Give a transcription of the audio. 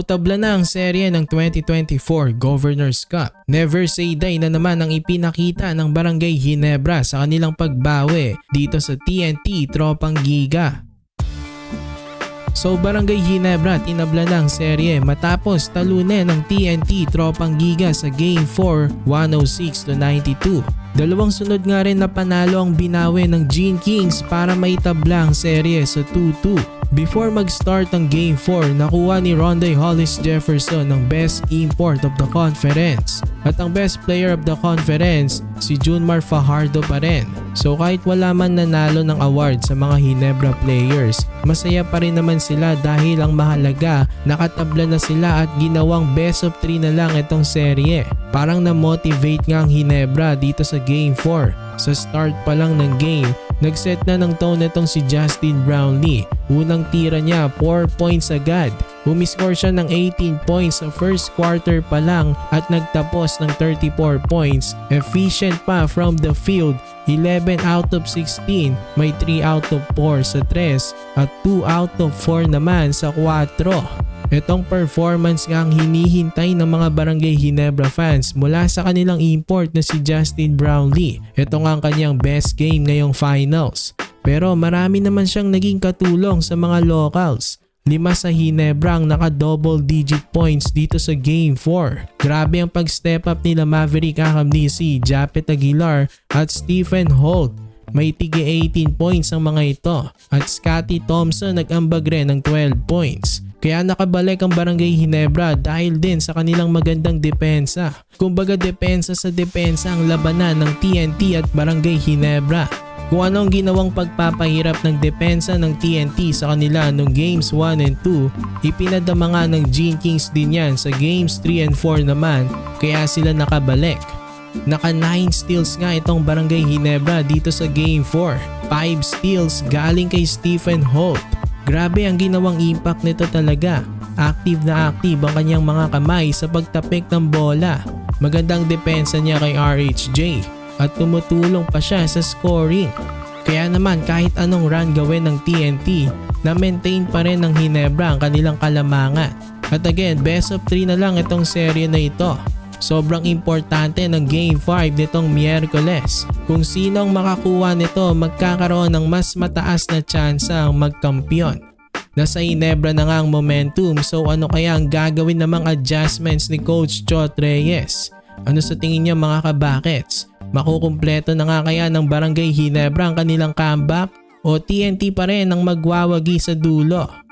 Tabla na ang serye ng 2024 Governors Cup. Never say die na naman ang ipinakita ng Barangay Ginebra sa kanilang pagbawi dito sa TNT Tropang Giga. So Barangay Ginebra tinabla na ang serye matapos talunin ng TNT Tropang Giga sa Game 4 106-92. Dalawang sunod nga rin na panalo ang binawi ng Gene Kings para maitabla ang serye sa 2-2. Before mag-start ang Game 4, nakuha ni Ronday Hollis Jefferson ng Best Import of the Conference. At ang Best Player of the Conference, si Junmar Fajardo pa rin. So kahit wala man nanalo ng award sa mga Ginebra players, masaya pa rin naman sila dahil ang mahalaga, nakatabla na sila at ginawang best of 3 na lang itong serye. Parang na-motivate nga ang Ginebra dito sa Game 4. Sa start pa lang ng game, nagset na ng tone itong si Justin Brownlee. Unang tira niya 4 points agad. Umiscore siya ng 18 points sa first quarter pa lang at nagtapos ng 34 points. Efficient pa from the field, 11 out of 16, may 3 out of 4 sa 3 at 2 out of 4 naman sa 4. Itong performance nga ang hinihintay ng mga Barangay Ginebra fans mula sa kanilang import na si Justin Brownlee. Ito nga ang kanyang best game ngayong finals. Pero marami naman siyang naging katulong sa mga locals. 5 sa Ginebra ang naka-double digit points dito sa Game 4. Grabe ang pag-step up nila Maverick Akamnisi, Japet Aguilar at Stephen Holt. May tige 18 points ang mga ito at Scotty Thompson nag-ambag rin ng 12 points. Kaya nakabalik ang Barangay Ginebra dahil din sa kanilang magandang depensa. Kumbaga depensa sa depensa ang labanan ng TNT at Barangay Ginebra. Kung anong ginawang pagpapahirap ng depensa ng TNT sa kanila noong Games 1 and 2, ipinadama nga ng Gene Kings din yan sa Games 3 and 4 naman kaya sila nakabalik. Naka 9 steals nga itong Barangay Ginebra dito sa Game 4. 5 steals galing kay Stephen Holt. Grabe ang ginawang impact nito talaga. Active na active ang kanyang mga kamay sa pagtapik ng bola. Magandang depensa niya kay RHJ at tumutulong pa siya sa scoring. Kaya naman kahit anong run gawin ng TNT, na-maintain pa rin ng Ginebra ang kanilang kalamangan. At again, best of 3 na lang itong serye na ito. Sobrang importante ng Game 5 nitong Miyerkules. Kung sino ang makakuha nito, magkakaroon ng mas mataas na tsansa ang magkampiyon. Nasa Ginebra na nga ang momentum, so ano kaya ang gagawin ng mga adjustments ni Coach Chot Reyes? Ano sa tingin niya mga kabakets? Makukumpleto na nga kaya ng Barangay Ginebra ang kanilang comeback o TNT pa rin ang magwawagi sa dulo?